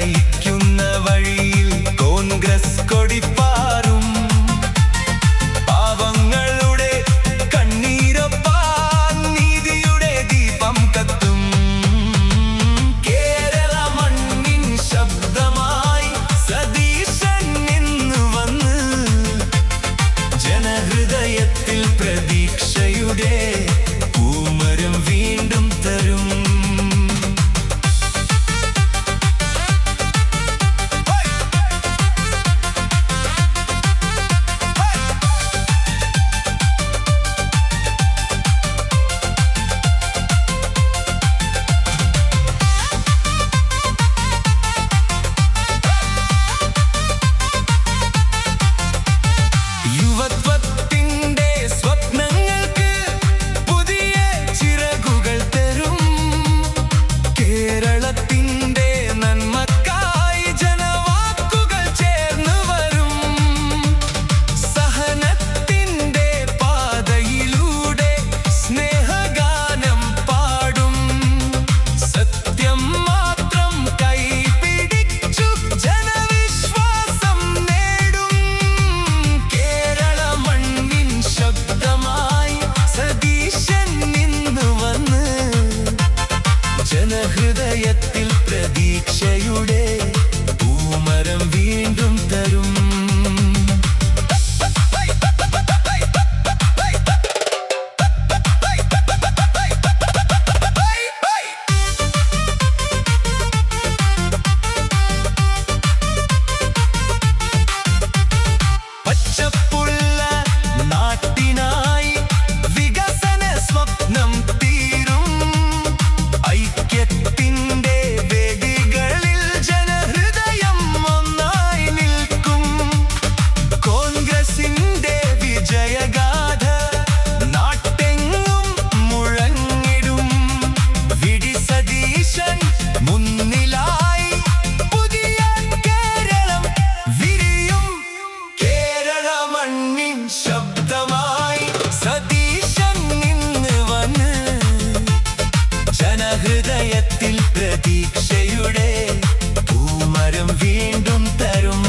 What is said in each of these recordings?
നയിക്കുന്ന വഴിയിൽ കോൺഗ്രസ് കൊടിപ്പാറും. പാവങ്ങളുടെ കണ്ണീരൊപ്പാൻ നീതിയുടെ ദീപം കത്തും. കേരള മണ്ണിൻ ശബ്ദമായി സതീശൻ ഇന്ന് വന്ന് ജനഹൃദയത്തിൽ പ്രതീക്ഷയുടെ പൂമരം വീണ്ടും തരും. യുവത്വത്തിന്റെ സ്വപ്നങ്ങൾക്ക് പുതിയ ചിറകുകൾ തരും. കേരളത്തിന്റെ നന്മക്കായി ജനവാക്കുകൾ ചേർന്ന് വരും. സഹനത്തിന്റെ പാതയിലൂടെ സ്നേഹഗാനം പാടും. സത്യം മാത്രം കൈപിടിച്ചു ജനവിശ്വാസം നേടും. കേരള മണ്ണിൻ ശബ്ദമായി സതീശൻ ഇന്ന് വന്ന് ജനഹൃദയത്തിൽ പ്രതീക്ഷയുടെ പൂമരം വീണ്ടും തരും. പച്ചപ്പുള്ള നാട്ടിനായി വികസന സ്വപ്നം തീരും. ഐക്യത്തിന്റെ വേദികളിൽ ജനഹൃദയം ഒന്നായി നിൽക്കും. കോൺഗ്രസിന്റെ വിജയഗാഥ നാട്ടെങ്ങും മുഴങ്ങിടും. വിടി സതീശൻ മുന്നിലായി പുതിയ കേരളം വിരിയും. കേരള മണ്ണിൻ ശബ്ദമായി സതീശൻ ഇന്ന് വന്ന് ജനഹൃദയത്തിൽ പ്രതീക്ഷയുടെ പൂമരം വീണ്ടും തരും.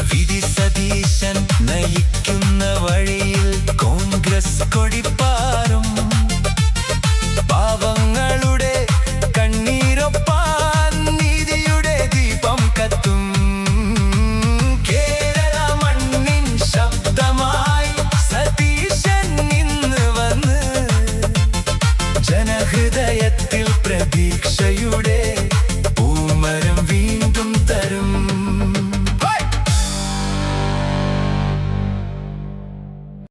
വിധി സതീശൻ നയിക്കുന്ന വഴിയിൽ കോൺഗ്രസ് കൊടിപ്പാറും. പാവങ്ങളുടെ കണ്ണീരൊപ്പാൻ നീതിയുടെ ദീപം കത്തും. കേരള മണ്ണിൻ ശബ്ദമായി സതീശൻ ഇന്ന് വന്ന് ജനഹൃദയത്തിൽ പ്രതീക്ഷയുടെ